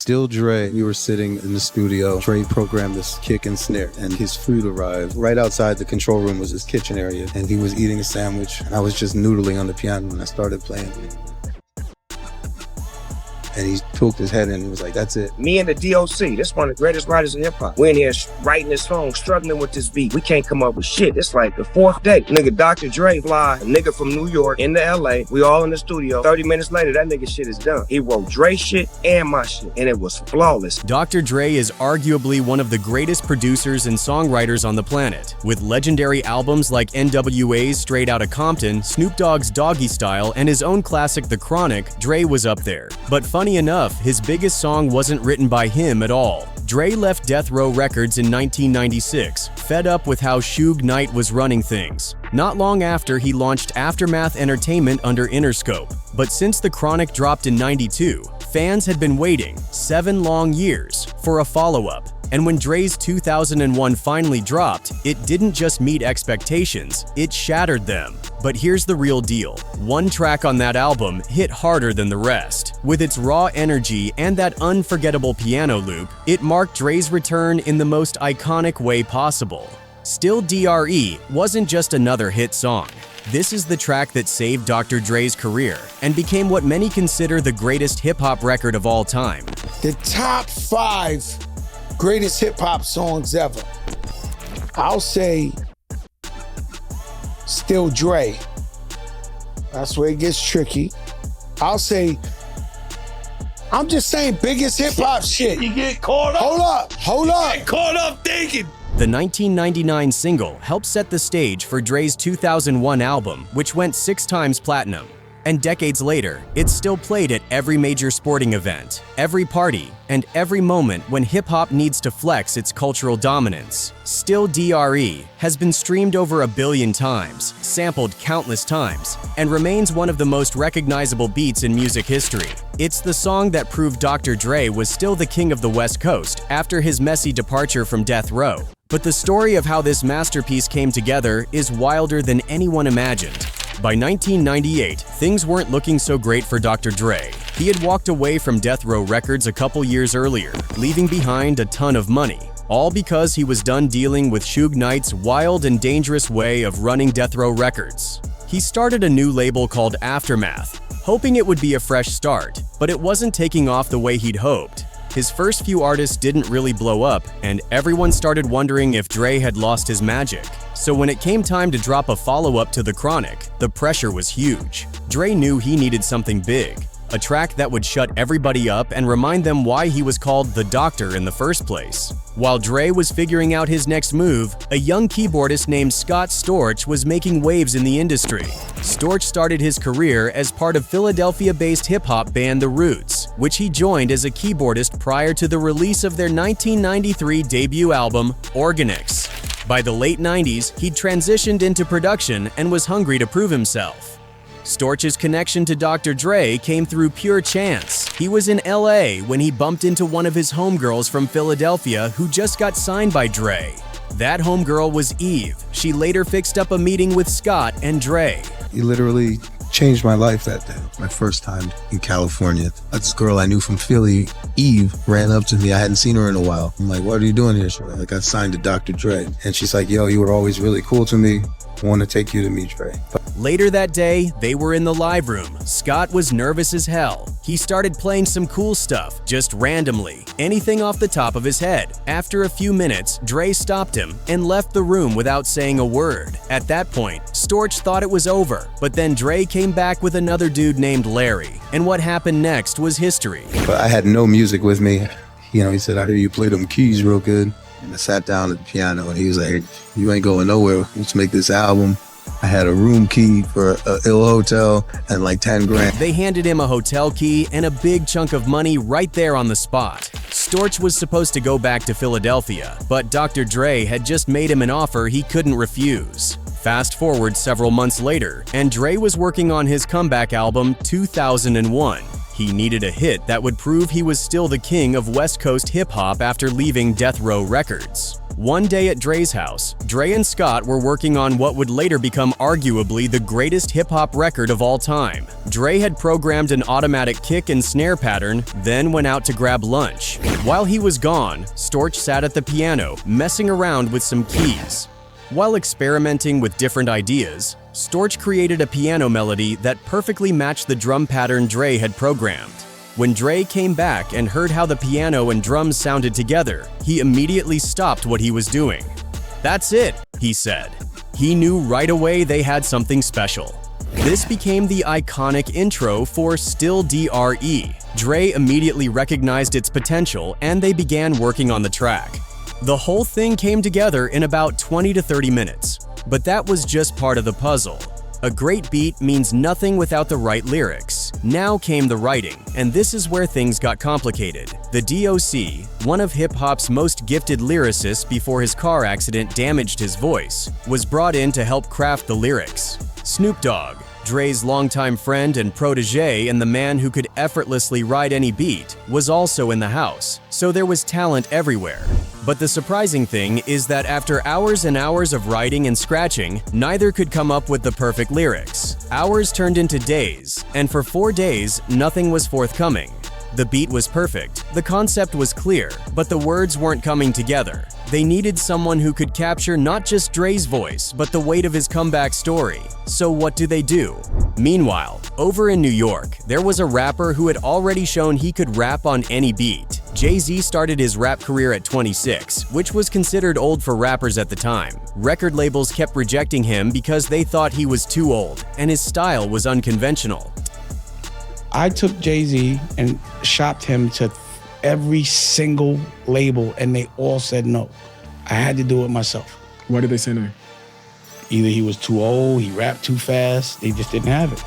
Still Dre, we were sitting in the studio. Dre programmed this kick and snare, and his food arrived. Right outside the control room was his kitchen area, and he was eating a sandwich, and I was just noodling on the piano, and I started playing. And he poked his head in and he was like, that's it. Me and the DOC, this one of the greatest writers in hip-hop. We're in here writing this song, struggling with this beat. We can't come up with shit. It's like the fourth day. Nigga, Dr. Dre fly, a nigga from New York into LA. We all in the studio. 30 minutes later, that nigga shit is done. He wrote Dre shit and my shit, and it was flawless. Dr. Dre is arguably one of the greatest producers and songwriters on the planet. With legendary albums like NWA's Straight Outta Compton, Snoop Dogg's Doggy Style, and his own classic The Chronic, Dre was up there. But funny enough, his biggest song wasn't written by him at all. Dre left Death Row Records in 1996, fed up with how Suge Knight was running things. Not long after, he launched Aftermath Entertainment under Interscope. But since The Chronic dropped in '92, fans had been waiting 7 long years for a follow-up. And when Dre's 2001 finally dropped, it didn't just meet expectations, it shattered them. But here's the real deal. One track on that album hit harder than the rest. With its raw energy and that unforgettable piano loop, it marked Dre's return in the most iconic way possible. Still DRE wasn't just another hit song. This is the track that saved Dr. Dre's career and became what many consider the greatest hip-hop record of all time. The top 5 greatest hip-hop songs ever. I'll say Still Dre. That's where it gets tricky. I'll say, I'm just saying biggest hip-hop shit. You get caught up. Hold up. Get caught up thinking. The 1999 single helped set the stage for Dre's 2001 album, which went 6 times platinum. And decades later, it's still played at every major sporting event, every party, and every moment when hip-hop needs to flex its cultural dominance. Still DRE has been streamed over 1 billion times, sampled countless times, and remains one of the most recognizable beats in music history. It's the song that proved Dr. Dre was still the king of the West Coast after his messy departure from Death Row. But the story of how this masterpiece came together is wilder than anyone imagined. By 1998, things weren't looking so great for Dr. Dre. He had walked away from Death Row Records a couple years earlier, leaving behind a ton of money, all because he was done dealing with Suge Knight's wild and dangerous way of running Death Row Records. He started a new label called Aftermath, hoping it would be a fresh start, but it wasn't taking off the way he'd hoped. His first few artists didn't really blow up, and everyone started wondering if Dre had lost his magic. So when it came time to drop a follow-up to The Chronic, the pressure was huge. Dre knew he needed something big, a track that would shut everybody up and remind them why he was called the Doctor in the first place. While Dre was figuring out his next move, a young keyboardist named Scott Storch was making waves in the industry. Storch started his career as part of Philadelphia-based hip-hop band The Roots, which he joined as a keyboardist prior to the release of their 1993 debut album, Organics. By the late 90s, he'd transitioned into production and was hungry to prove himself. Storch's connection to Dr. Dre came through pure chance. He was in LA when he bumped into one of his homegirls from Philadelphia who just got signed by Dre. That homegirl was Eve. She later fixed up a meeting with Scott and Dre. He literally changed my life that day. My first time in California. This girl I knew from Philly, Eve, ran up to me. I hadn't seen her in a while. I'm like, what are you doing here? She's like, I signed to Dr. Dre. And she's like, yo, you were always really cool to me. I want to take you to meet Dre. Later that day, they were in the live room. Scott was nervous as hell. He started playing some cool stuff, just randomly, anything off the top of his head. After a few minutes, Dre stopped him and left the room without saying a word. At that point, Storch thought it was over, but then Dre came back with another dude named Larry, and what happened next was history. But I had no music with me. You know, he said, I hear you play them keys real good. And I sat down at the piano and he was like, hey, you ain't going nowhere. Let's make this album. I had a room key for a ill hotel and like 10 grand. They handed him a hotel key and a big chunk of money right there on the spot. Storch was supposed to go back to Philadelphia, but Dr. Dre had just made him an offer he couldn't refuse. Fast forward several months later, and Dre was working on his comeback album 2001. He needed a hit that would prove he was still the king of West Coast hip-hop after leaving Death Row Records. One day at Dre's house, Dre and Scott were working on what would later become arguably the greatest hip-hop record of all time. Dre had programmed an automatic kick and snare pattern, then went out to grab lunch. While he was gone, Storch sat at the piano, messing around with some keys. While experimenting with different ideas, Storch created a piano melody that perfectly matched the drum pattern Dre had programmed. When Dre came back and heard how the piano and drums sounded together, he immediately stopped what he was doing. "That's it," he said. He knew right away they had something special. This became the iconic intro for Still DRE. Dre immediately recognized its potential and they began working on the track. The whole thing came together in about 20 to 30 minutes, but that was just part of the puzzle. A great beat means nothing without the right lyrics. Now came the writing, and this is where things got complicated. The DOC, one of hip-hop's most gifted lyricists before his car accident damaged his voice, was brought in to help craft the lyrics. Snoop Dogg, Dre's longtime friend and protege and the man who could effortlessly ride any beat, was also in the house, so there was talent everywhere. But the surprising thing is that after hours and hours of writing and scratching, neither could come up with the perfect lyrics. Hours turned into days, and for 4 days, nothing was forthcoming. The beat was perfect, the concept was clear, but the words weren't coming together. They needed someone who could capture not just Dre's voice, but the weight of his comeback story. So what do? Meanwhile, over in New York, there was a rapper who had already shown he could rap on any beat. JayZ started his rap career at 26, which was considered old for rappers at the time. Record labels kept rejecting him because they thought he was too old, and his style was unconventional. I took JayZ and shopped him to every single label, and they all said no. I had to do it myself. Why did they say no? Either he was too old, he rapped too fast, they just didn't have it.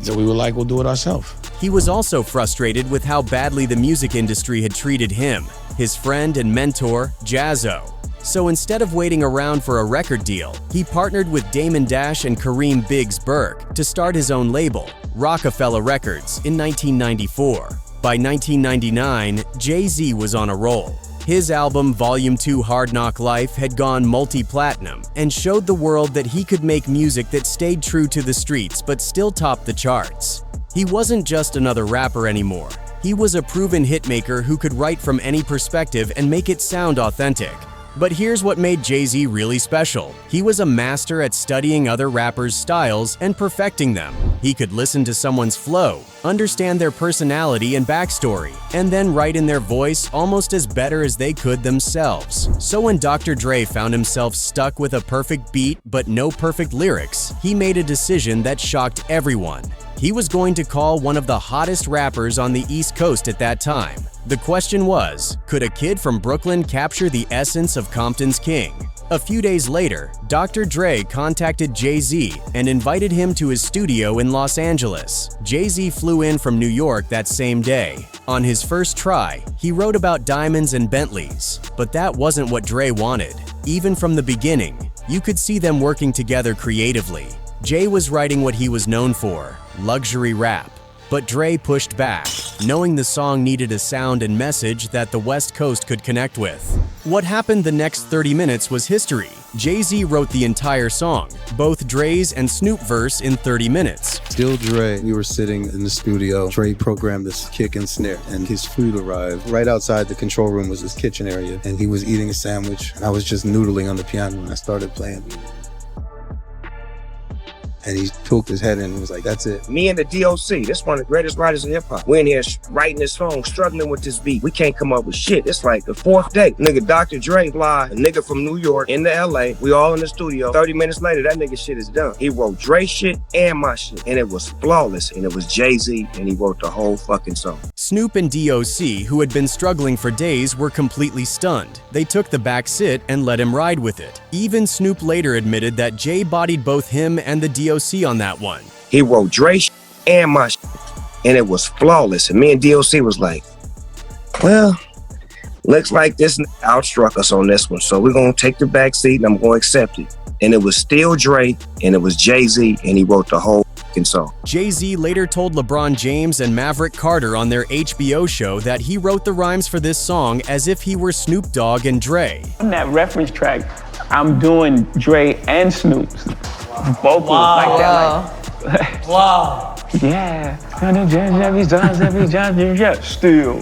So we were like, we'll do it ourselves. He was also frustrated with how badly the music industry had treated him, his friend and mentor, JayZ. So instead of waiting around for a record deal, he partnered with Damon Dash and Kareem Biggs Burke to start his own label, Rockefeller Records, in 1994. By 1999, JayZ was on a roll. His album Volume 2 Hard Knock Life had gone multi-platinum and showed the world that he could make music that stayed true to the streets but still topped the charts. He wasn't just another rapper anymore. He was a proven hitmaker who could write from any perspective and make it sound authentic. But here's what made JayZ really special. He was a master at studying other rappers' styles and perfecting them. He could listen to someone's flow, understand their personality and backstory, and then write in their voice almost as better as they could themselves. So when Dr. Dre found himself stuck with a perfect beat but no perfect lyrics, he made a decision that shocked everyone. He was going to call one of the hottest rappers on the East Coast at that time. The question was, could a kid from Brooklyn capture the essence of Compton's king? A few days later, Dr. Dre contacted JayZ and invited him to his studio in Los Angeles. JayZ flew in from New York that same day. On his first try, he wrote about diamonds and Bentleys, but that wasn't what Dre wanted. Even from the beginning, you could see them working together creatively. Jay was writing what he was known for, luxury rap. But Dre pushed back, knowing the song needed a sound and message that the West Coast could connect with. What happened the next 30 minutes was history. JayZ wrote the entire song, both Dre's and Snoop verse in 30 minutes. Still Dre, we were sitting in the studio. Dre programmed this kick and snare, and his food arrived. Right outside the control room was his kitchen area, and he was eating a sandwich, and I was just noodling on the piano, and I started playing. And he poked his head in and was like, that's it. Me and the DOC, this one of the greatest writers in hip-hop. We in here writing this song, struggling with this beat. We can't come up with shit. It's like the 4th day. Nigga, Dr. Dre fly, a nigga from New York into LA. We all in the studio. 30 minutes later, that nigga shit is done. He wrote Dre shit and my shit. And it was flawless. And it was JayZ, and he wrote the whole fucking song. Snoop and DOC, who had been struggling for days, were completely stunned. They took the back sit and let him ride with it. Even Snoop later admitted that Jay bodied both him and the DOC on that one. He wrote Dre shit and my shit, and it was flawless. And me and DOC was like, well, looks like this outstruck us on this one, so we're gonna take the back seat and I'm gonna accept it. And it was still Dre, and it was JayZ, and he wrote the whole fucking song. JayZ later told LeBron James and Maverick Carter on their HBO show that he wrote the rhymes for this song as if he were Snoop Dogg and Dre. On that reference track, I'm doing Dre and Snoop's vocals like that. Like, Wow. yeah. Still.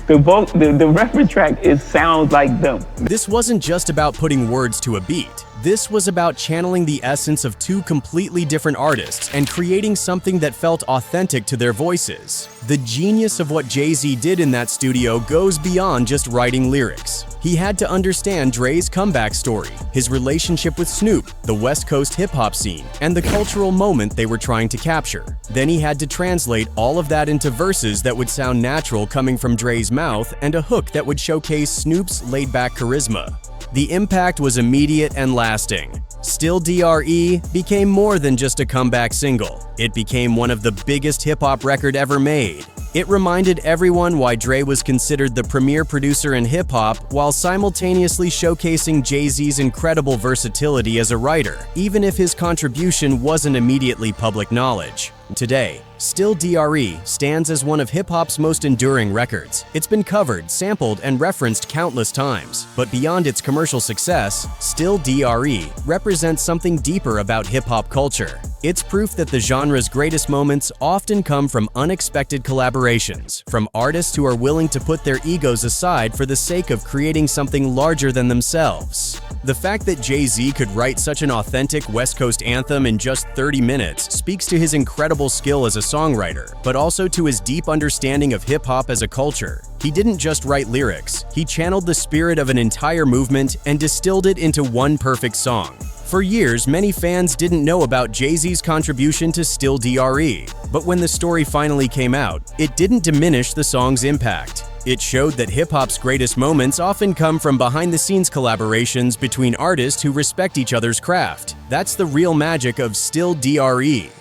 The reference track sounds like them. This wasn't just about putting words to a beat. This was about channeling the essence of two completely different artists and creating something that felt authentic to their voices. The genius of what JayZ did in that studio goes beyond just writing lyrics. He had to understand Dre's comeback story, his relationship with Snoop, the West Coast hip-hop scene, and the cultural moment they were trying to capture. Then he had to translate all of that into verses that would sound natural coming from Dre's mouth and a hook that would showcase Snoop's laid-back charisma. The impact was immediate and lasting. Still DRE became more than just a comeback single. It became one of the biggest hip-hop record ever made. It reminded everyone why Dre was considered the premier producer in hip-hop while simultaneously showcasing JayZ's incredible versatility as a writer, even if his contribution wasn't immediately public knowledge. Today, Still DRE stands as one of hip-hop's most enduring records. It's been covered, sampled, and referenced countless times. But beyond its commercial success, Still DRE represents something deeper about hip-hop culture. It's proof that the genre's greatest moments often come from unexpected collaborations, from artists who are willing to put their egos aside for the sake of creating something larger than themselves. The fact that JayZ could write such an authentic West Coast anthem in just 30 minutes speaks to his incredible skill as a songwriter, but also to his deep understanding of hip-hop as a culture. He didn't just write lyrics, he channeled the spirit of an entire movement and distilled it into one perfect song. For years, many fans didn't know about JayZ's contribution to Still DRE, but when the story finally came out, it didn't diminish the song's impact. It showed that hip-hop's greatest moments often come from behind-the-scenes collaborations between artists who respect each other's craft. That's the real magic of Still DRE.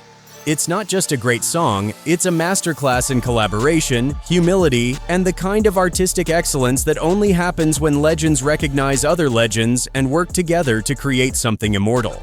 It's not just a great song, it's a masterclass in collaboration, humility, and the kind of artistic excellence that only happens when legends recognize other legends and work together to create something immortal.